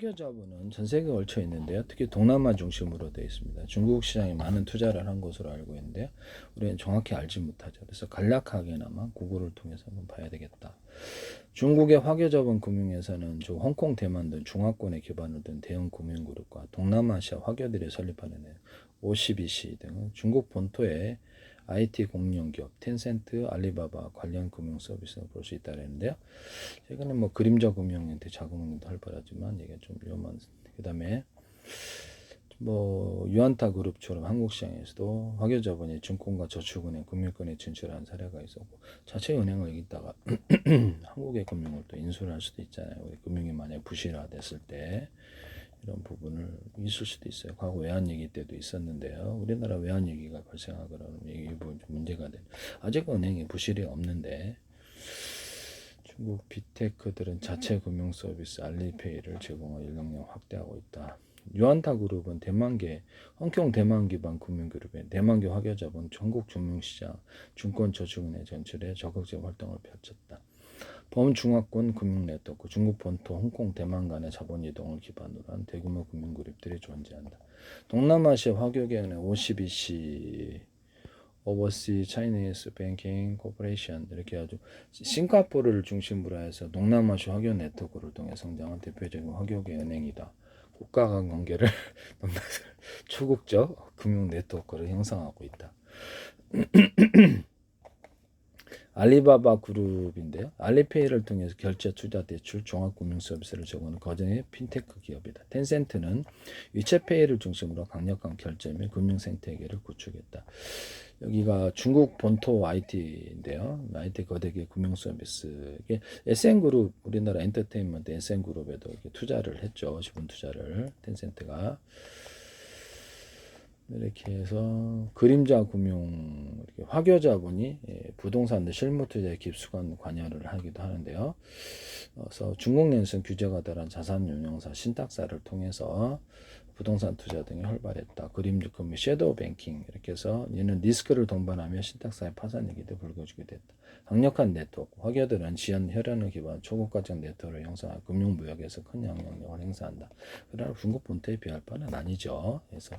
화교 자본은 전 세계에 걸쳐 있는데요. 특히 동남아 중심으로 되어 있습니다. 중국 시장에 많은 투자를 한 것으로 알고 있는데요. 우리는 정확히 알지 못하죠. 그래서 간략하게나마 구글을 통해서 한번 봐야 되겠다. 중국의 화교 자본 금융회사는 홍콩, 대만 등 중화권에 기반을 둔 대형 금융그룹과 동남아시아 화교들이 설립하는 OCBC 등은 중국 본토의 IT 공룡 기업 텐센트, 알리바바 관련 금융 서비스를 볼 수 있다는데요. 최근에 뭐 그림자 금융한테 자금도 활발하지만 이게 좀 위험한. 그다음에 뭐 유안타 그룹처럼 한국 시장에서도 화교 자본이 증권과 저축은행, 금융권에 진출한 사례가 있었고 자체 은행을 이기다가 한국의 금융을 또 인수를 할 수도 있잖아요. 우리 금융이 만약 부실화됐을 때 이런 부분을 있을 수도 있어요. 과거 외환위기 때도 있었는데요. 우리나라 외환위기가 발생하거나 이 부분 좀 문제가 돼. 아직 은행에 부실이 없는데 중국 빅테크들은 자체 금융 서비스 알리페이를 제공할 인력량 확대하고 있다. 유안타 그룹은 대만계 홍콩 대만 기반 금융그룹의 대만계 화교 자본 전국 금융시장 증권저축은행 전출에 적극적 활동을 펼쳤다. 범중화권 금융 네트워크 중국 본토 홍콩 대만 간의 자본 이동을 기반으로 한 대규모 금융그룹들이 존재한다. 동남아시아 화교계은행 OCBC 오버시 차이니스 뱅킹 코퍼레이션 이렇게 아주 싱가포르를 중심으로 해서 동남아시아 화교 네트워크를 통해 성장한 대표적인 화교계 은행이다. 국가 간 관계를 초국적 금융 네트워크를 형성하고 있다. 알리바바 그룹인데요. 알리페이를 통해서 결제, 투자, 대출, 종합금융 서비스를 제공하는 거정의 핀테크 기업이다. 텐센트는 위챗페이를 중심으로 강력한 결제 및 금융 생태계를 구축했다. 여기가 중국 본토 IT인데요. IT 거대기 금융 서비스. 이게 SN그룹, 우리나라 엔터테인먼트 SN그룹에도 투자를 했죠. 지분 투자를 텐센트가. 이렇게 해서 그림자 금융 화교 자본이 부동산 실무 투자에 깊숙한 관여를 하기도 하는데요. 그래서 중국 내에서는 규제가 덜한 자산 운용사 신탁사를 통해서 부동산 투자 등이 활발했다. 그림자 금융 섀도우 뱅킹 이렇게 해서 이는 리스크를 동반하며 신탁사의 파산 위기도 불거지게 됐다. 강력한 네트워크 화교들은 지연 혈연을 기반 초고가적 네트워크를 형성한 금융무역에서 큰 영향력을 행사한다. 그러나 중국 본토에 비할 바는 아니죠. 그래서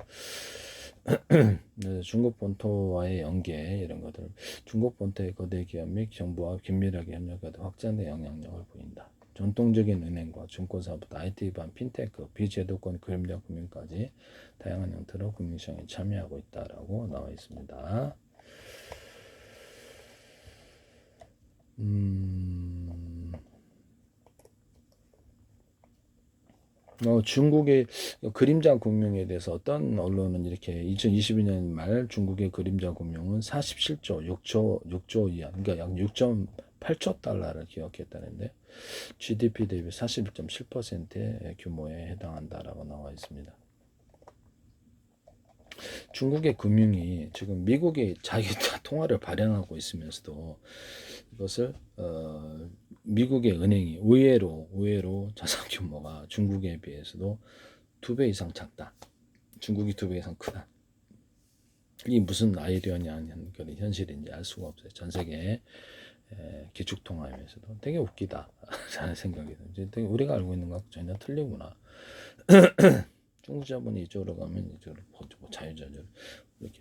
중국 본토와의 연계 이런 것들 중국 본토의 거대 기업 및 정부와 긴밀하게 협력하다 확장된 영향력을 보인다. 전통적인 은행과 증권사부터 IT 기반 핀테크, 비제도권 그림자 금융까지 다양한 형태로 금융시장에 참여하고 있다라고 나와 있습니다. 중국의 그림자 금융에 대해서 어떤 언론은 이렇게 2022년 말 중국의 그림자 금융은 47조, 6조 이하, 그러니까 약 6.8조 달러를 기록했다는데 GDP 대비 41.7%의 규모에 해당한다라고 나와 있습니다. 중국의 금융이 지금 미국이 자기 통화를 발행하고 있으면서도 이것을 미국의 은행이 의외로 자산 규모가 중국에 비해서도 2배 이상 작다. 중국이 2배 이상 크다. 이 무슨 아이러니한 그런 현실인지 알 수가 없어요. 전 세계 기축통화에서도 되게 웃기다 라는 생각이 들어요. 우리가 알고 있는 것과 전혀 틀리구나. 중국 자본이 이쪽으로 가면 이쪽으로 뭐 자유자재로 이렇게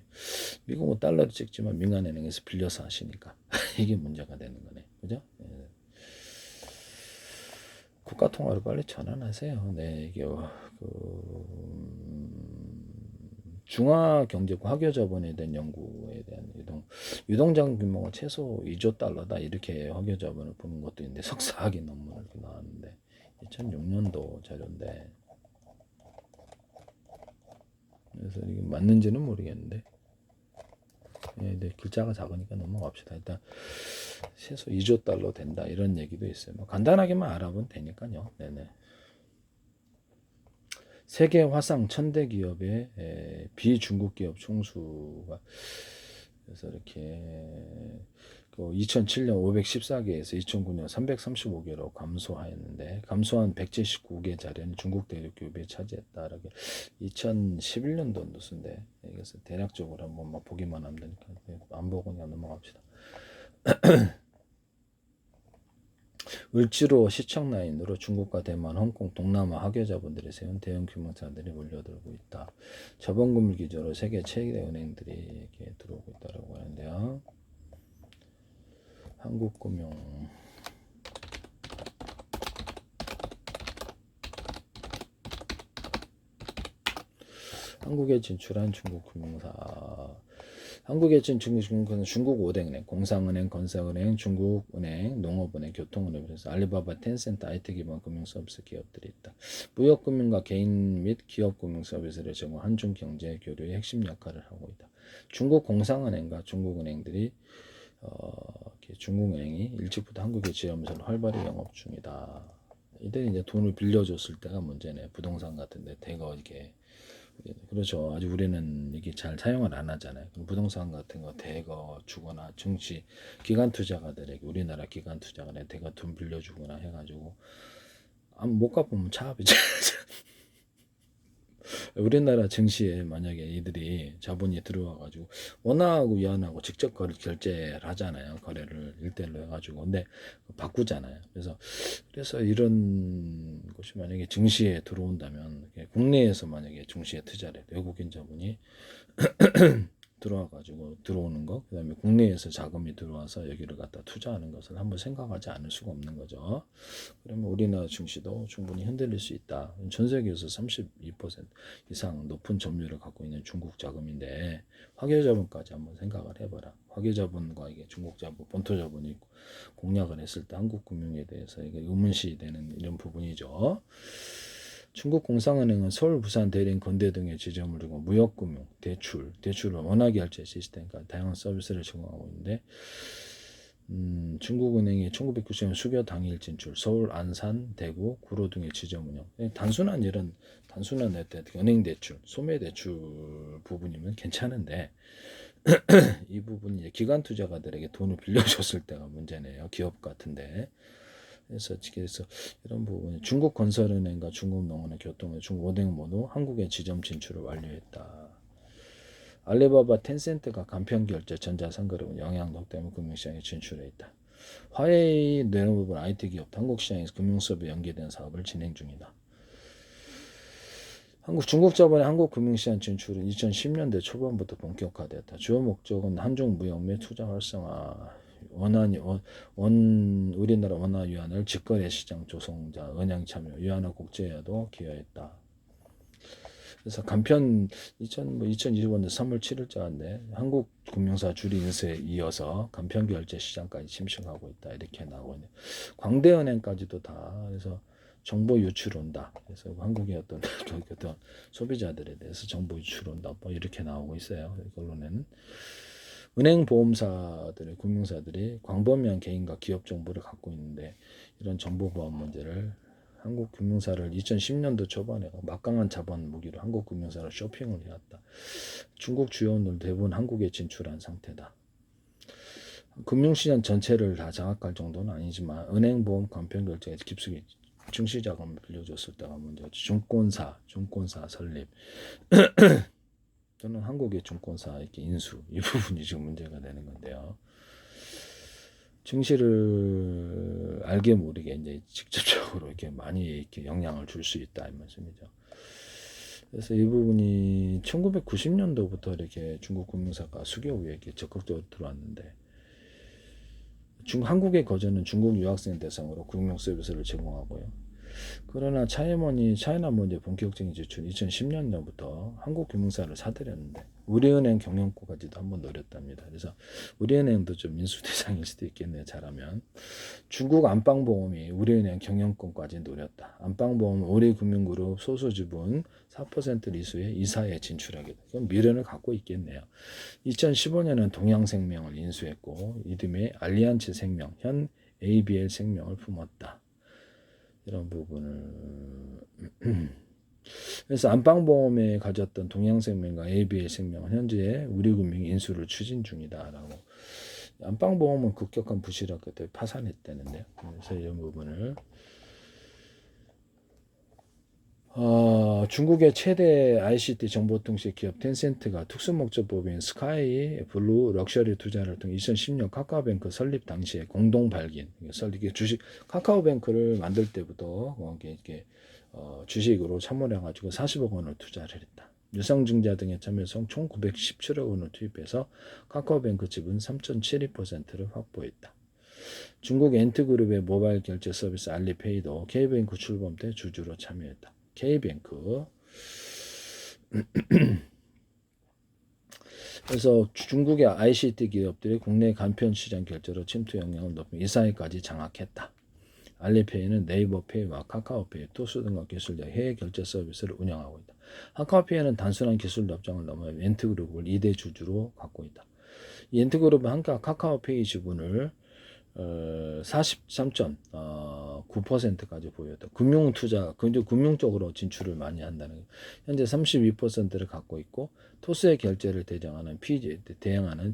미국은 달러를 찍지만 민간은행에서 빌려서 하시니까 이게 문제가 되는 거네, 그죠? 국가 통화로 빨리 전환하세요. 네, 이게 중화 경제과 화교 자본에 대한 연구에 대한 유동장 규모가 최소 2조 달러다 이렇게 화교 자본을 보는 것도 있는데 석사학위 논문을 나왔는데 2006년도 자료인데. 그래서 이게 맞는지는 모르겠는데, 네, 글자가 작으니까 넘어갑시다. 일단 최소 2조 달러 된다 이런 얘기도 있어요. 뭐 간단하게만 알아보면 되니까요. 네네. 세계 화상 1000대 기업의 비중국 기업 총수가 그래서 이렇게 2007년 514개에서 2009년 335개로 감소하였는데 감소한 179개 자리는 중국 대륙 기업이 차지했다. 이렇게 2011년도 뉴스인데 그래서 대략적으로 한번 막 보기만 하면 되니까 안 보고 그냥 넘어갑시다. 을지로 시청 라인으로 중국과 대만, 홍콩, 동남아 학교자본들이 세운 대형 금융사들이 몰려들고 있다. 자본금을 기조로 세계 최대 은행들이 이렇게 들어오고 있다고 하는데요. 한국금융 한국에 진출한 중국 금융사. 한국에 진출한 중국은 중국 5대 은행, 공상은행, 건설은행, 중국은행, 농업은행, 교통은행, 그래서 알리바바, 텐센트, IT 기반 금융 서비스 기업들이 있다. 무역금융과 개인 및 기업 금융 서비스를 제공한 한중 경제 교류의 핵심 역할을 하고 있다. 중국 공상은행과 중국은행들이 중국은행이 일찍부터 한국의 지점에서 활발히 영업 중이다. 이들이 이제 돈을 빌려줬을 때가 문제네. 부동산 같은데 대거 이렇게 그렇죠. 아직 우리는 이게 잘 사용을 안 하잖아요. 그럼 부동산 같은 거 대거 주거나 증시 기관 투자가들에게 우리나라 기관 투자가들에게 대거 돈 빌려주거나 해가지고 못 갚으면 차압이죠. 우리나라 증시에 만약에 이들이 자본이 들어와가지고 원화하고 위안하고 직접 결제를 하잖아요. 거래를 1대1로 해가지고 근데 바꾸잖아요. 그래서 이런 것이 만약에 증시에 들어온다면 국내에서 만약에 증시에 투자를 외국인 자본이 들어와가지고 들어오는 거, 그 다음에 국내에서 자금이 들어와서 여기를 갖다 투자하는 것을 한번 생각하지 않을 수가 없는 거죠. 그러면 우리나라 증시도 충분히 흔들릴 수 있다. 전 세계에서 32% 이상 높은 점유율을 갖고 있는 중국 자금인데 화교자본까지 한번 생각을 해봐라. 화교자본과 이게 중국 자본, 본토 자본이 공략을 했을 때 한국 금융에 대해서 이게 의문시 되는 이런 부분이죠. 중국 공상은행은 서울, 부산, 대림, 건대 등의 지점을 두고 무역금융, 대출을 원화결제 시스템과 다양한 서비스를 제공하고 있는데 중국은행이 1990년 수교 당일 진출, 서울, 안산, 대구, 구로 등의 지점 운영. 단순한 은행 대출, 소매 대출 부분이면 괜찮은데 이 부분이 기관 투자가들에게 돈을 빌려줬을 때가 문제네요. 기업 같은데. 그래서 이런 부분 중국 건설은행과 중국 농업은행, 교통은행, 중국 5대 모두 한국의 지점 진출을 완료했다. 알리바바, 텐센트가 간편결제, 전자상거래, 영향력 때문에 금융시장에 진출해 있다. 화웨이 내부분 IT 기업도 한국시장에서 금융수업에 연계된 사업을 진행 중이다. 중국 자본의 한국 금융시장 진출은 2010년대 초반부터 본격화되었다. 주요 목적은 한중 무역 및 투자 활성화, 우리나라 원화 위안을 직거래 시장 조성자, 은행 참여, 위안화 국제화도 기여했다. 그래서 간편 2025년 3월 7일자인데 한국 금융사 주리 인수에 이어서 간편 결제 시장까지 침식하고 있다. 이렇게 나오고 있네요. 광대은행까지도 다 그래서 정보 유출 온다. 그래서 한국의 어떤 소비자들에 대해서 정보 유출 온다. 뭐 이렇게 나오고 있어요. 이걸로는 은행 보험사들의 금융사들이 광범위한 개인과 기업 정보를 갖고 있는데 이런 정보 보안 문제를 한국 금융사를 2010년도 초반에 막강한 자본 무기로 한국 금융사를 쇼핑을 해왔다. 중국 주요원들 대부분 한국에 진출한 상태다. 금융시장 전체를 다 장악할 정도는 아니지만 은행, 보험, 간편결제에서 깊숙이 증시자금을 빌려줬을 때가 문제죠. 증권사 설립 또는 한국의 증권사 이렇게 인수 이 부분이 지금 문제가 되는 건데요. 증시를 알게 모르게 이제 직접적으로 이렇게 많이 이렇게 영향을 줄 수 있다 이 말씀이죠. 그래서 이 부분이 1990년도부터 이렇게 중국 금융사가 수교 후에 이렇게 적극적으로 들어왔는데 한국의 거저는 중국 유학생 대상으로 금융 서비스를 제공하고요. 그러나 차이나몬이 본격적인 진출 2010년부터 한국 금융사를 사들였는데 우리은행 경영권까지도 한번 노렸답니다. 그래서 우리은행도 좀 인수 대상일 수도 있겠네요. 잘하면. 중국 안방보험이 우리은행 경영권까지 노렸다. 안방보험 우리금융그룹 소수지분 4% 리수의 이사에 진출하게 돼. 그럼 미련을 갖고 있겠네요. 2015년은 동양생명을 인수했고 이듬해 알리안츠생명, 현 ABL생명을 품었다. 이런 부분을 그래서 안방보험에 가졌던 동양생명과 ABL생명은 현재 우리금융 인수를 추진 중이다라고. 안방보험은 급격한 부실화 끝에 파산했다는데요. 그래서 이런 부분을 중국의 최대 ICT 정보통신 기업 텐센트가 특수목적법인 스카이 블루 럭셔리 투자를 통해 2010년 카카오뱅크 설립 당시에 공동 발긴, 설립 주식 카카오뱅크를 만들 때부터 이렇게 주식으로 참여해가지고 40억 원을 투자를 했다. 유상증자 등에 참여해서 총 917억 원을 투입해서 카카오뱅크 지분 3.72%를 확보했다. 중국 엔트그룹의 모바일 결제 서비스 알리페이도 K뱅크 출범 때 주주로 참여했다. K뱅크. 그래서 중국의 ICT 기업들이 국내 간편 시장 결제로 침투 영향을 높인 이사회까지 장악했다. 알리페이는 네이버페이와 카카오페이, 토스 등과 기술자 해외 결제 서비스를 운영하고 있다. 카카오페이는 단순한 기술 협정을 넘어 엔트그룹을 2대 주주로 갖고 있다. 이 엔트그룹은 한가 카카오페이 지분을 43.9%까지 보였다. 금융투자, 금융 쪽으로 진출을 많이 한다는 거예요. 현재 32%를 갖고 있고 토스의 결제를 대행하는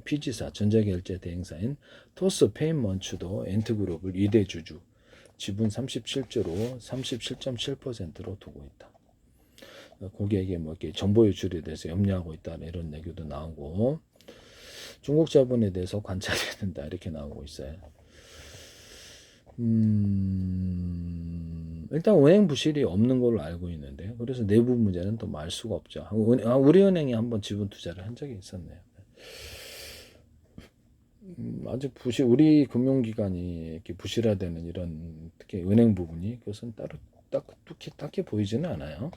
피지사, 전자결제 대행사인 토스 페인먼츠도 엔트그룹을 2대 주주, 지분 37.7%로 두고 있다. 고객에게 뭐 이렇게 정보 유출에 대해서 염려하고 있다는 이런 얘기도 나오고 중국 자본에 대해서 관찰해야 된다 이렇게 나오고 있어요. 일단 은행 부실이 없는 걸로 알고 있는데요. 그래서 내부 문제는 또 알 수가 없죠. 우리은행이 한번 지분 투자를 한 적이 있었네요. 아직 우리 금융기관이 이렇게 부실화되는 이런 특히 은행 부분이 그것은 딱히 보이지는 않아요.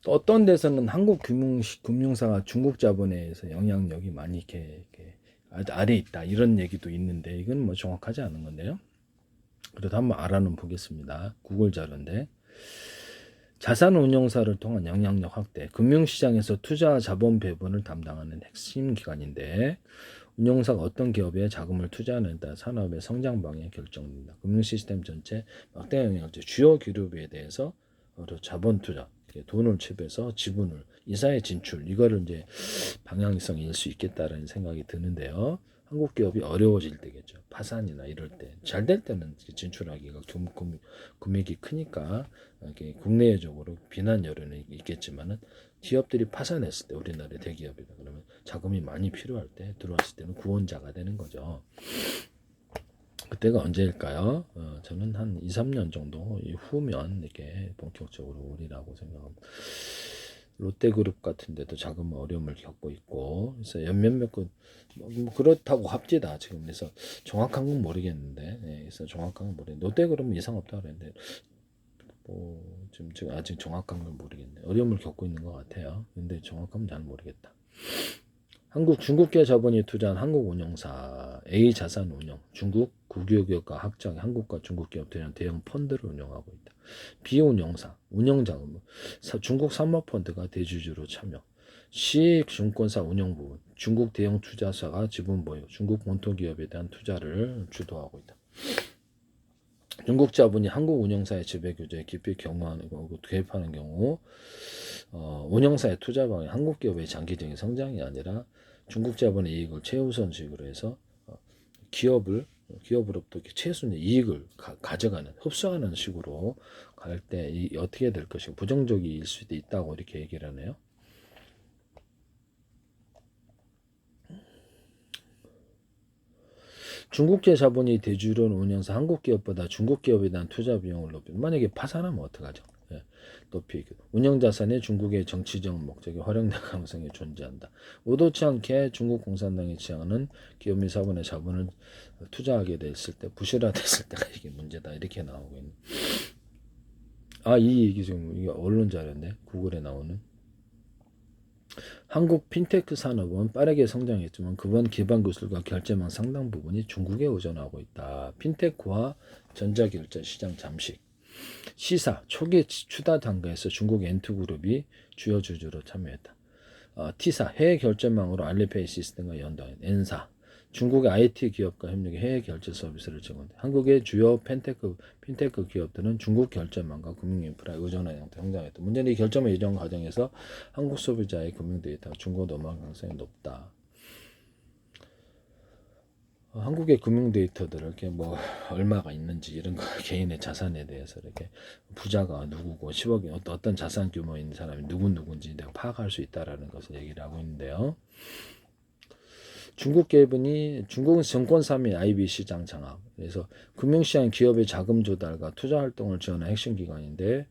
또 어떤 데서는 한국 금융사가 중국 자본에 의해서 영향력이 많이 이렇게 아래 있다 이런 얘기도 있는데 이건 뭐 정확하지 않은 건데요. 그래도 한번 알아는 보겠습니다. 구글 자료인데 자산운용사를 통한 영향력 확대, 금융시장에서 투자 자본 배분을 담당하는 핵심 기관인데 운용사가 어떤 기업에 자금을 투자하느냐에 따라 산업의 성장 방향이 결정된다. 금융시스템 전체 막대 영향을 주요 기업에 대해서 자본 투자, 돈을 취급해서 지분을 이사의 진출 이거를 이제 방향성이 일 수 있겠다라는 생각이 드는데요. 한국 기업이 어려워질 때겠죠. 파산이나 이럴 때. 잘 될 때는 진출하기가 금액이 크니까 이렇게 국내적으로 비난 여론이 있겠지만은 기업들이 파산했을 때 우리나라의 대기업이다 그러면 자금이 많이 필요할 때 들어왔을 때는 구원자가 되는 거죠. 그때가 언제일까요? 저는 한 2, 3년 정도 후면 이렇게 본격적으로 오리라고 생각합니다. 롯데그룹 같은 데도 자금 어려움을 겪고 있고 그래서 몇몇 뭐 그렇다고 합디다 지금 그래서 정확한 건 모르겠는데 그래서 정확한 건 모르겠는데 롯데그룹은 이상 없다 그랬는데 뭐 지금 아직 정확한 건 모르겠네. 어려움을 겪고 있는 것 같아요. 근데 정확하면 잘 모르겠다. 중국계 자본이 투자한 한국운용사 A자산운용, 중국 국유기업과 학장, 한국과 중국 기업들은 대형 펀드를 운영하고 있다. B운용사, 운영자금, 중국 사모펀드가 대주주로 참여. C증권사 운영 부분, 중국 대형 투자사가 지분 보유, 중국 본토기업에 대한 투자를 주도하고 있다. 중국 자본이 한국 운영사의 지배규제에 깊이 개입하는 경우 운영사의 투자 방향이 한국 기업의 장기적인 성장이 아니라 중국 자본의 이익을 최우선식으로 해서 기업으로부터 최순의 이익을 가져가는 흡수하는 식으로 갈 때 어떻게 될 것이고 부정적일 수도 있다고 이렇게 얘기를 하네요. 중국계 자본이 대주로 운영사 한국 기업보다 중국 기업에 대한 투자 비용을 높이면 만약에 파산하면 어떡하죠? 높이 운영자산이 중국의 정치적 목적에 활용될 가능성이 존재한다. 의도치 않게 중국 공산당이 취하는 기업 및 사본의 자본을 투자하게 됐을 때 부실화됐을 때가 이게 문제다 이렇게 나오고 있는. 이 얘기 지금 이게 언론 자료인데 구글에 나오는. 한국 핀테크 산업은 빠르게 성장했지만 그번 기반 기술과 결제망 상당 부분이 중국에 의존하고 있다. 핀테크와 전자결제 시장 잠식. 시사 초기 추다 단계에서 중국 엔트그룹이 주요 주주로 참여했다. T사 해외 결제망으로 알리페이 시스템과 연동한 N사 중국의 IT 기업과 협력해 해외 결제 서비스를 제공한다. 한국의 주요 핀테크 기업들은 중국 결제망과 금융 인프라에 의존하는 형태 성장했다. 문제는 이 결제망 이전 과정에서 한국 소비자의 금융 데이터가 중국 넘어갈 가능성이 높다. 한국의 금융 데이터들을 이렇게 뭐 얼마가 있는지 이런 거 개인의 자산에 대해서 이렇게 부자가 누구고 10억이 어떤 자산 규모 있는 사람이 누군지 내가 파악할 수 있다라는 것을 얘기를 하고 있는데요. 중국 중국은 증권사 및 IB 시장 장악. 그래서 금융시장 기업의 자금 조달과 투자 활동을 지원하는 핵심 기관인데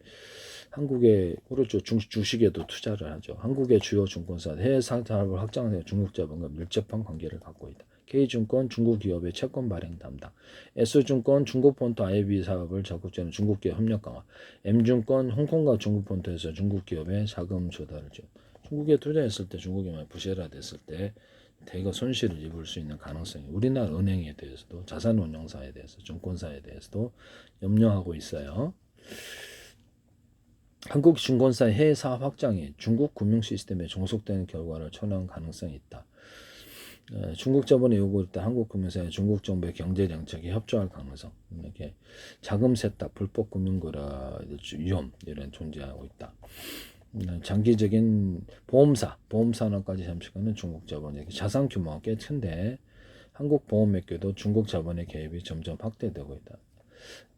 한국의 그렇죠 주식에도 투자를 하죠. 한국의 주요 증권사 해외 사업을 확장하여 중국 자본과 밀접한 관계를 갖고 있다. K증권 중국 기업의 채권 발행 담당, S증권 중국 본토 IB 사업을 적극적으로 중국 기업 협력 강화, M증권 홍콩과 중국 본토에서 중국 기업의 자금 조달을 지원. 중국에 투자했을 때 중국이 많이 부실화됐을 때 대거 손실을 입을 수 있는 가능성이 우리나라 은행에 대해서도 자산운용사에 대해서 증권사에 대해서도 염려하고 있어요. 한국 증권사의 해외 사업 확장이 중국 금융 시스템에 종속되는 결과를 초래한 가능성이 있다. 중국 자본의 요구를 때 한국 금융사의 중국 정부의 경제 정책에 협조할 가능성, 이렇게 자금 세탁, 불법 금융거래 위험 이런 존재하고 있다. 장기적인 보험산업까지 잠식하는 중국 자본의 자산 규모가 꽤 큰데 한국 보험업계도 중국 자본의 개입이 점점 확대되고 있다.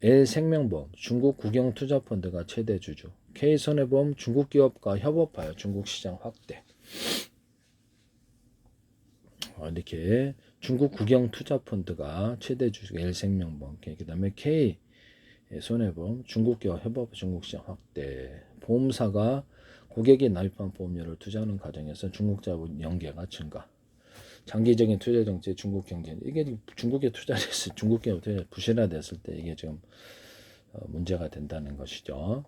L생명보험 중국 국영투자펀드가 최대 주주, K손해보험 중국 기업과 협업하여 중국 시장 확대. 이렇게 중국 국영투자펀드가 최대 주주 L생명보험, 그 다음에 K손해보험 중국 기업 협업 중국 시장 확대. 보험사가 고객이 납입한 보험료를 투자하는 과정에서 중국 자본 연계가 증가. 장기적인 투자 정책 중국 경제 이게 중국에 투자했을 중국 기업 부실화됐을 때 이게 지금 문제가 된다는 것이죠.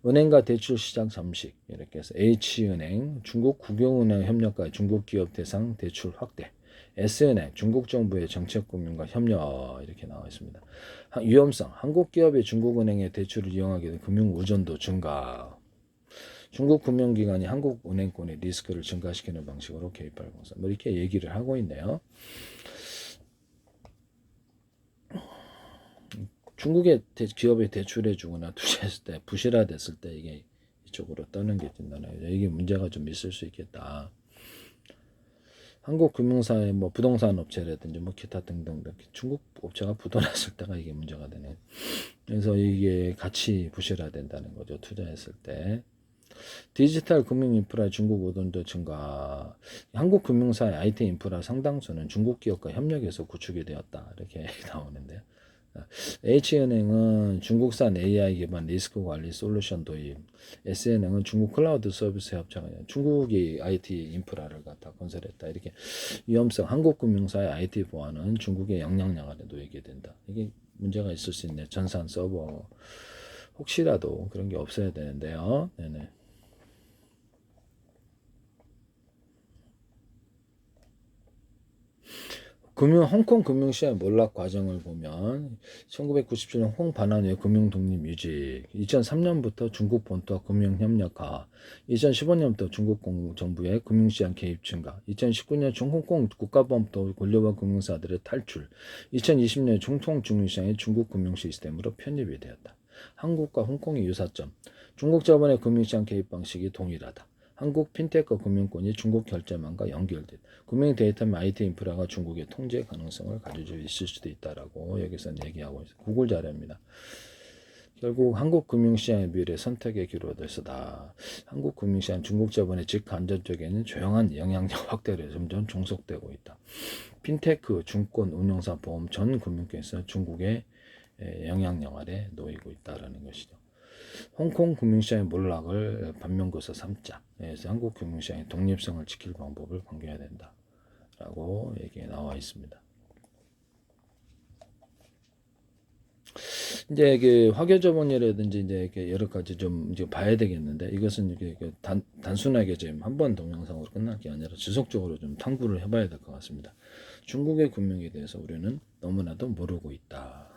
은행과 대출 시장 잠식 이렇게 해서 H은행 중국 국영은행 협력과 중국 기업 대상 대출 확대. S은행 중국 정부의 정책금융과 협력 이렇게 나와 있습니다. 위험성 한국 기업이 중국은행의 대출을 이용하게 된 금융 의존도 증가. 중국 금융기관이 한국 은행권의 리스크를 증가시키는 방식으로 개입할 가능성. 뭐 이렇게 얘기를 하고 있네요. 중국의 기업에 대출해 주거나 투자했을 때 부실화됐을 때 이게 이쪽으로 떠는 게 된다는 이게 문제가 좀 있을 수 있겠다. 한국 금융사의 뭐 부동산 업체라든지 뭐 기타 등등 중국 업체가 부도났을 때가 이게 문제가 되네. 그래서 이게 같이 부실화된다는 거죠. 투자했을 때. 디지털 금융 인프라 중국 의존도 증가. 한국 금융사의 IT 인프라 상당수는 중국 기업과 협력해서 구축이 되었다. 이렇게 나오는데요. H은행은 중국산 AI 기반 리스크 관리 솔루션 도입. S은행은 중국 클라우드 서비스 협착. 중국이 IT 인프라를 갖다 건설했다. 이렇게 위험성. 한국 금융사의 IT 보안은 중국의 영향력 아래 놓이게 된다. 이게 문제가 있을 수 있네. 전산 서버 혹시라도 그런 게 없어야 되는데요. 네네. 홍콩 금융시장 몰락 과정을 보면 1997년 홍반환의 금융독립 유지, 2003년부터 중국 본토와 금융협력화, 2015년부터 중국 정부의 금융시장 개입 증가, 2019년 홍콩 국가범도 권력화 금융사들의 탈출, 2020년 중통 금융시장의 중국 금융 시스템으로 편입이 되었다. 한국과 홍콩의 유사점, 중국 자본의 금융시장 개입 방식이 동일하다. 한국 핀테크 금융권이 중국 결제망과 연결된 금융 데이터 및 IT 인프라가 중국의 통제 가능성을 가지고 있을 수도 있다라고 여기서 얘기하고 있어요. 구글 자료입니다. 결국 한국 금융시장의 미래 선택의 기로에서다. 한국 금융시장 중국 자본의 직간접 쪽에는 조용한 영향력 확대를 점점 종속되고 있다. 핀테크, 증권, 운용사, 보험 전 금융권에서 중국의 영향력 아래 놓이고 있다라는 것이죠. 홍콩 금융시장의 몰락을 반면교사 삼자. 그래서 한국 금융시장의 독립성을 지킬 방법을 강조해야 된다라고 얘기에 나와 있습니다. 이제 이게 화교자본이라든지 이제 여러 가지 좀 이제 봐야 되겠는데 이것은 이게 단순하게 지금 한 번 동영상으로 끝날 게 아니라 지속적으로 좀 탐구를 해봐야 될 것 같습니다. 중국의 금융에 대해서 우리는 너무나도 모르고 있다.